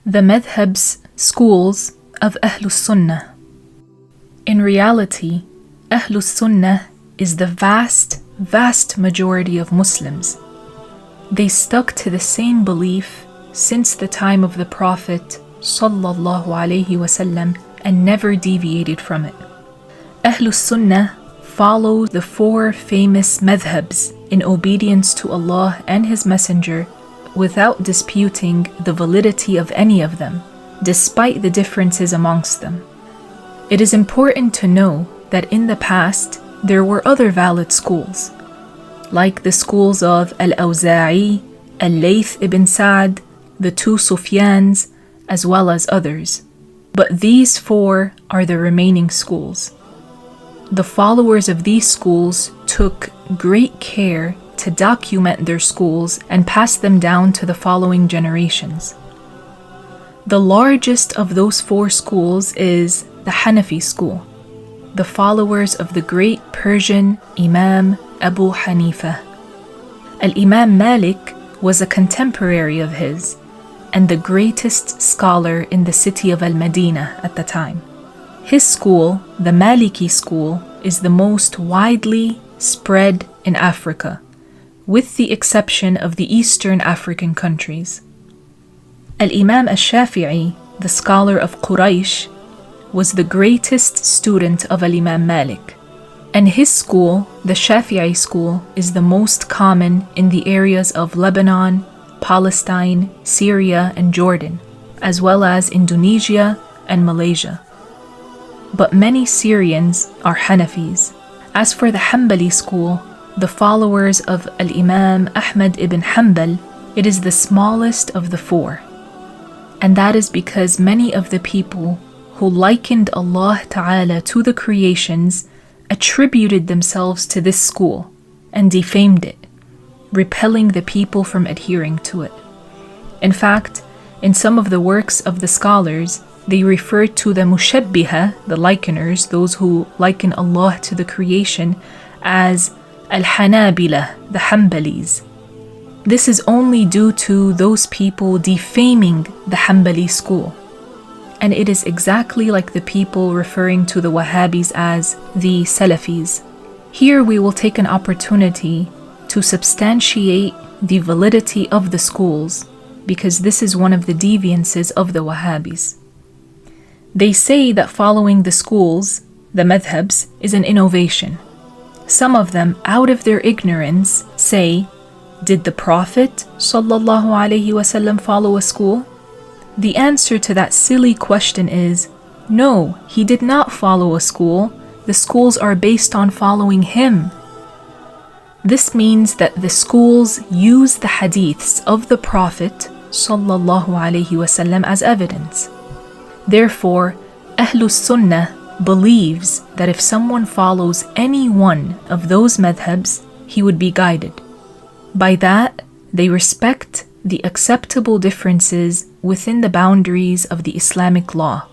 The madhhabs, schools of Ahlus-Sunnah. In reality, Ahlus-Sunnah is the vast majority of Muslims. They stuck to the same belief since the time of the Prophet ﷺ and never deviated from it. Ahlus-Sunnah follow the four famous madhhabs in obedience to Allah and His Messenger without disputing the validity of any of them, despite the differences amongst them. It is important to know that in the past there were other valid schools, like the schools of Al-Awzaʿiyy Al-Layth ibn Sa'd, the two Sufyans, as well as others. But these four are the remaining schools. The followers of these schools took great care to document their schools and pass them down to the following generations. The largest of those four schools is the Hanafiyy School, the followers of the great Persian Imam Abu Hanifah. Al-Imam Malik was a contemporary of his and the greatest scholar in the city of Al-Madinah at the time. His school, the Malikiyy School, is the most widely spread in Africa, with the exception of the Eastern African countries. Al-Imam Ash-Shafiʿiyy, the scholar of Quraysh, was the greatest student of Al-Imam Malik, and his school, the Shafiʿiyy School, is the most common in the areas of Lebanon, Palestine, Syria, and Jordan, as well as Indonesia and Malaysia. But many Syrians are Hanafis. As for the Hambaliyy School, the followers of Al-Imam Ahmad Ibn Hambal, it is the smallest of the four. And that is because many of the people who likened Allah Ta'ala to the creations attributed themselves to this school and defamed it, repelling the people from adhering to it. In fact, in some of the works of the scholars, they refer to the mushabbihah, the likeners, those who liken Allah to the creation, as Al-Hanabilah, the Hanbaliyys. This is only due to those people defaming the Hambaliyy school. And it is exactly like the people referring to the Wahhabiyys as the Salafis. Here we will take an opportunity to substantiate the validity of the schools, because this is one of the deviances of the Wahhabiyys. They say that following the schools, the madhhabs, is an innovation. Some of them, out of their ignorance, say, did the Prophet ﷺ follow a school? The answer to that silly question is, no, he did not follow a school. The schools are based on following him. This means that the schools use the hadiths of the Prophet ﷺ as evidence. Therefore, Ahlus-Sunnah believes that if someone follows any one of those madhhabs, he would be guided. By that, they respect the acceptable differences within the boundaries of the Islamic law,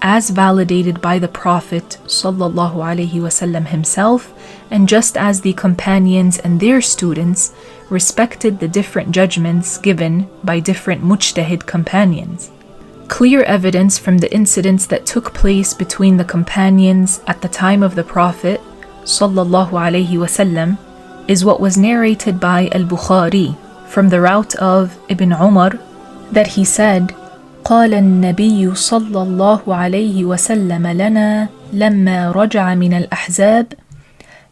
as validated by the Prophet ﷺ himself, and just as the companions and their students respected the different judgments given by different mujtahid companions. Clear evidence from the incidents that took place between the companions at the time of the Prophet ﷺ is what was narrated by Al-Bukhariyy from the route of Ibn Umar, that he said, قال النبي صلى الله عليه وسلم لنا لما رجع من الأحزاب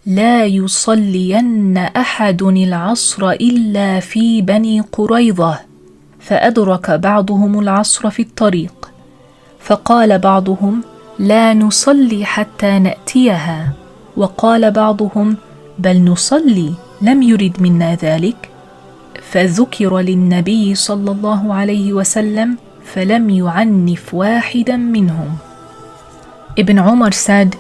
لا يصلين أحد العصر إلا في بني قريظة فأدرك بعضهم العصر في الطريق فقال بعضهم لا نصلي حتى نأتيها وقال بعضهم بل نصلي لم يرد منا ذلك فذكر للنبي صلى الله عليه وسلم فلم يعنف واحدا منهم. Ibn Umar said,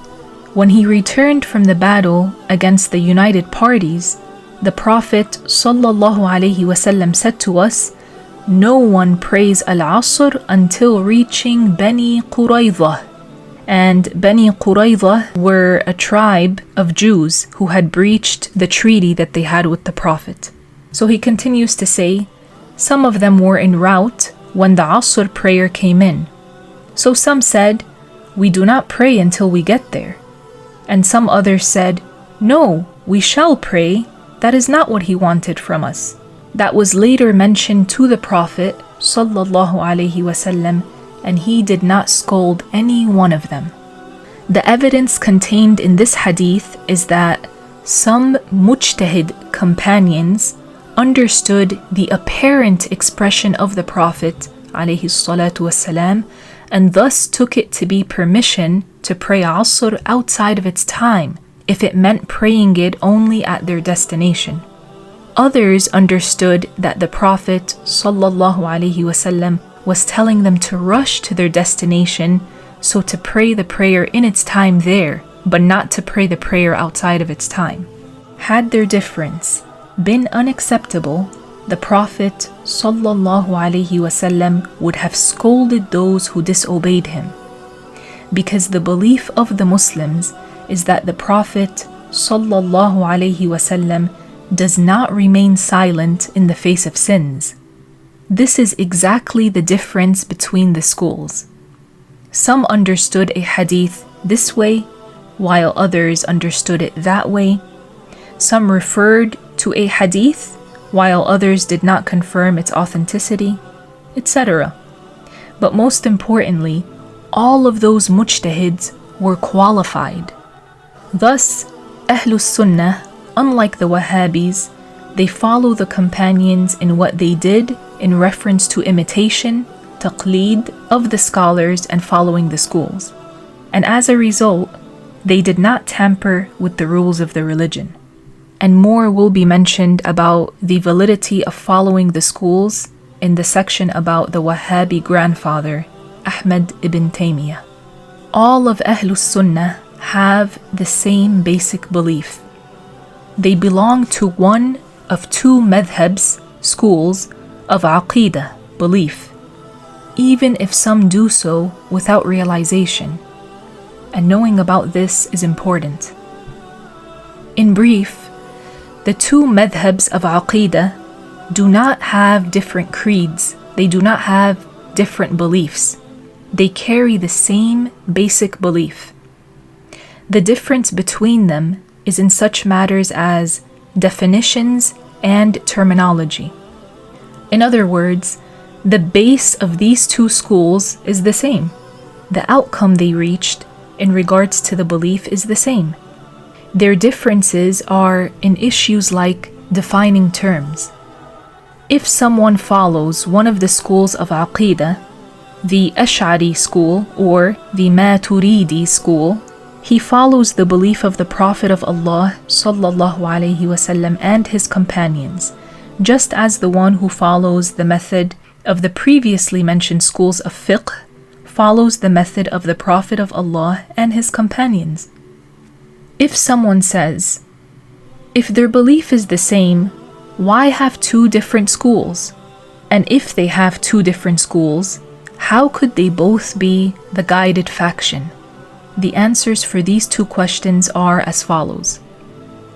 when he returned from the battle against the united parties, the Prophet ﷺ said to us, no one prays Al-ʿasr until reaching Bani Quraydhah. And Bani Quraydhah were a tribe of Jews who had breached the treaty that they had with the Prophet. So he continues to say, some of them were en route when the Asr prayer came in. So some said, "We do not pray until we get there." And some others said, "No, we shall pray. That is not what he wanted from us." That was later mentioned to the Prophet ﷺ, and he did not scold any one of them. The evidence contained in this hadith is that some mujtahid companions understood the apparent expression of the Prophet ﷺ, and thus took it to be permission to pray Asr outside of its time if it meant praying it only at their destination. Others understood that the Prophet ﷺ was telling them to rush to their destination, so to pray the prayer in its time there, but not to pray the prayer outside of its time. Had their difference been unacceptable, the Prophet ﷺ would have scolded those who disobeyed him, because the belief of the Muslims is that the Prophet ﷺ does not remain silent in the face of sins. This is exactly the difference between the schools. Some understood a hadith this way, while others understood it that way. Some referred to a hadith, while others did not confirm its authenticity, etc. But most importantly, all of those mujtahids were qualified. Thus, Ahlus-Sunnah, unlike the Wahhabiyys, they follow the companions in what they did in reference to imitation, taqleed of the scholars and following the schools. And as a result, they did not tamper with the rules of the religion. And more will be mentioned about the validity of following the schools in the section about the Wahhabi grandfather, Ahmad ibn Taymiyyah. All of Ahlus-Sunnah have the same basic belief. They belong to one of two madhhabs, schools, of aqidah, belief, even if some do so without realization. And knowing about this is important. In brief, the two madhhabs of aqidah do not have different creeds. They do not have different beliefs. They carry the same basic belief. The difference between them is in such matters as definitions and terminology. In other words, the base of these two schools is the same. The outcome they reached in regards to the belief is the same. Their differences are in issues like defining terms. If someone follows one of the schools of aqidah, the Ash'ari school or the Maturidī school, he follows the belief of the Prophet of Allah ﷺ and his companions, just as the one who follows the method of the previously mentioned schools of fiqh follows the method of the Prophet of Allah and his companions. If someone says, if their belief is the same, why have two different schools? And if they have two different schools, how could they both be the guided faction? The answers for these two questions are as follows.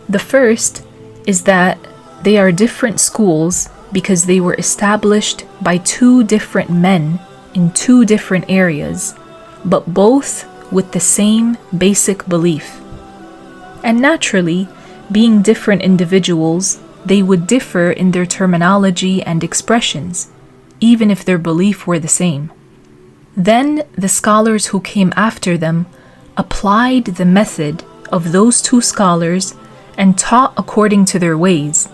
The first is that they are different schools because they were established by two different men in two different areas, but both with the same basic belief. And naturally, being different individuals, they would differ in their terminology and expressions, even if their belief were the same. Then the scholars who came after them applied the method of those two scholars and taught according to their ways,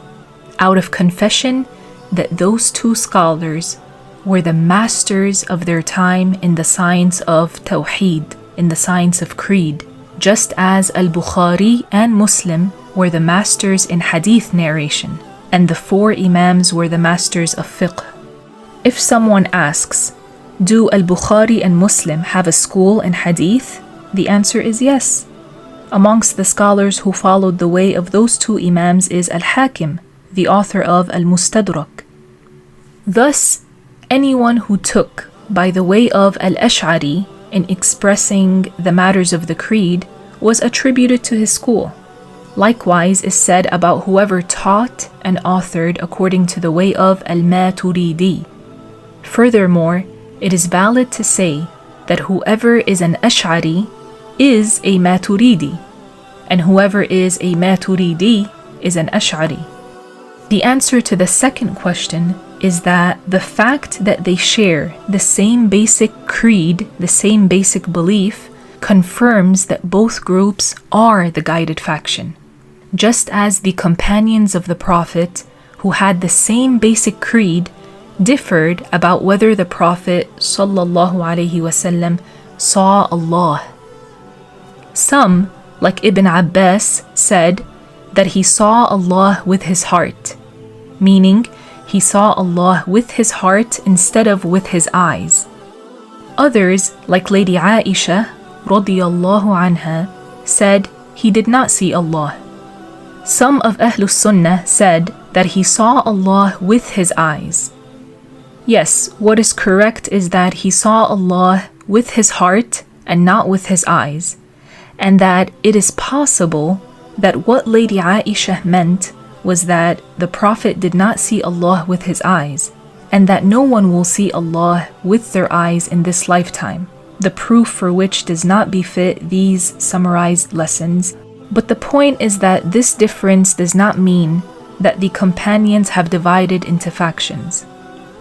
out of confession that those two scholars were the masters of their time in the science of Tawheed, in the science of creed, just as Al-Bukhariyy and Muslim were the masters in hadith narration, and the four imams were the masters of fiqh. If someone asks, do Al-Bukhariyy and Muslim have a school in hadith? The answer is yes. Amongst the scholars who followed the way of those two imams is Al-Hakim, the author of Al-Mustadrak. Thus, anyone who took by the way of Al-Ash'ari in expressing the matters of the creed was attributed to his school. Likewise is said about whoever taught and authored according to the way of Al-Maturidī. Furthermore, it is valid to say that whoever is an Ash'ari is a Maturidi, and whoever is a Maturidi is an Ash'ari. The answer to the second question is that the fact that they share the same basic creed, the same basic belief, confirms that both groups are the guided faction. Just as the companions of the Prophet, who had the same basic creed, differed about whether the Prophet ﷺ saw Allah. Some, like Ibn Abbas, said that he saw Allah with his heart, meaning he saw Allah with his heart instead of with his eyes. Others, like Lady Aisha radiyallahu anha, said he did not see Allah. Some of Ahlus-Sunnah said that he saw Allah with his eyes. Yes, what is correct is that he saw Allah with his heart and not with his eyes, and that it is possible that what Lady Aisha meant was that the Prophet did not see Allah with his eyes, and that no one will see Allah with their eyes in this lifetime, the proof for which does not befit these summarized lessons. But the point is that this difference does not mean that the companions have divided into factions.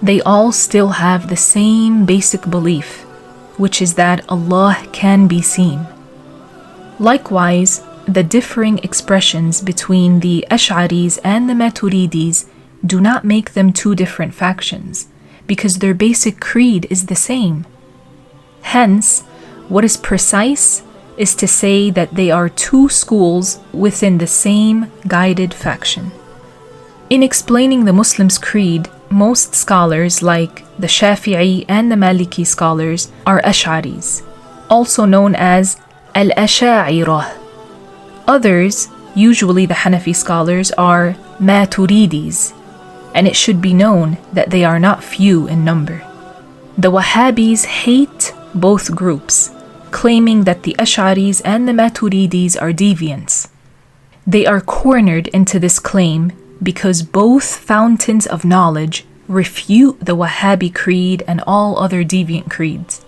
They all still have the same basic belief, which is that Allah can be seen. Likewise, the differing expressions between the Ash'aris and the Maturidis do not make them two different factions, because their basic creed is the same. Hence, what is precise is to say that they are two schools within the same guided faction. In explaining the Muslim's creed, most scholars, like the Shafi'i and the Malikiyy scholars, are Ash'aris, also known as Al-Asha'irah. Others, usually the Hanafi scholars, are Maturidis, and it should be known that they are not few in number. The Wahhabiyys hate both groups, claiming that the Ash'aris and the Maturidis are deviants. They are cornered into this claim because both fountains of knowledge refute the Wahhabi creed and all other deviant creeds.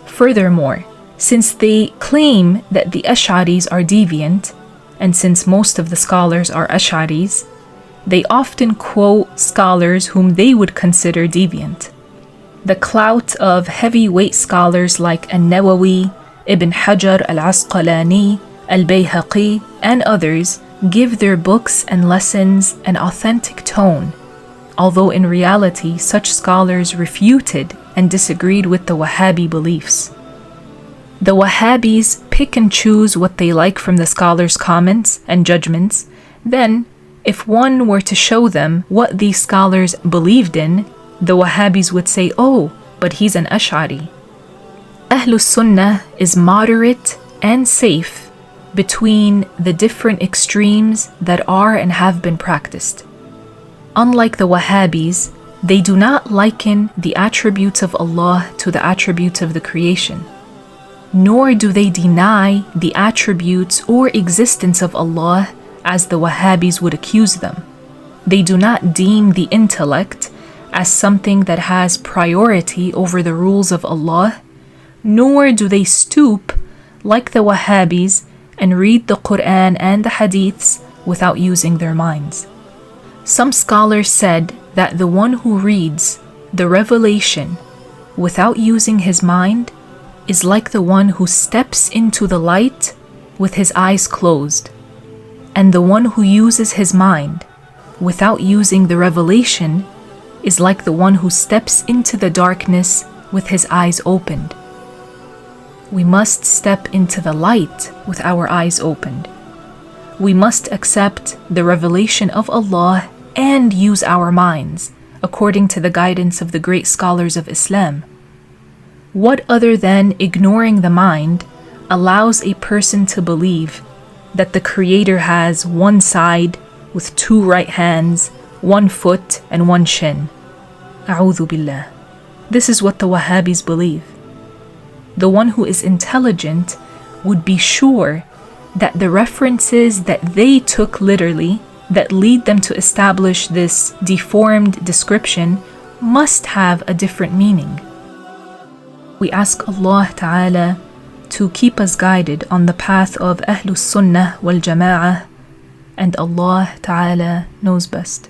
Furthermore, since they claim that the Ash'aris are deviant, and since most of the scholars are Ash'aris, they often quote scholars whom they would consider deviant. The clout of heavyweight scholars like An-Nawawi, Ibn Hajar Al-Asqalani, Al-Bayhaqi, and others give their books and lessons an authentic tone, although in reality such scholars refuted and disagreed with the Wahhabi beliefs. The Wahhabis pick and choose what they like from the scholars' comments and judgments. Then, if one were to show them what these scholars believed in, the Wahhabis would say, "Oh, but he's an Ash'ari." Ahlus-Sunnah is moderate and safe between the different extremes that are and have been practiced. Unlike the Wahhabis, they do not liken the attributes of Allah to the attributes of the creation, nor do they deny the attributes or existence of Allah as the Wahhabis would accuse them. They do not deem the intellect as something that has priority over the rules of Allah, nor do they stoop, like the Wahhabis, and read the Quran and the Hadiths without using their minds. Some scholars said that the one who reads the revelation without using his mind is like the one who steps into the light with his eyes closed, and the one who uses his mind without using the revelation is like the one who steps into the darkness with his eyes opened. We must step into the light with our eyes opened. We must accept the revelation of Allah and use our minds, according to the guidance of the great scholars of Islam. What other than ignoring the mind allows a person to believe that the Creator has one side with two right hands, one foot, and one shin? A'udhu billah. This is what the Wahhabis believe. The one who is intelligent would be sure that the references that they took literally, that lead them to establish this deformed description, must have a different meaning. We ask Allah Ta'ala to keep us guided on the path of Ahlus-Sunnah wal Jama'ah, and Allah Ta'ala knows best.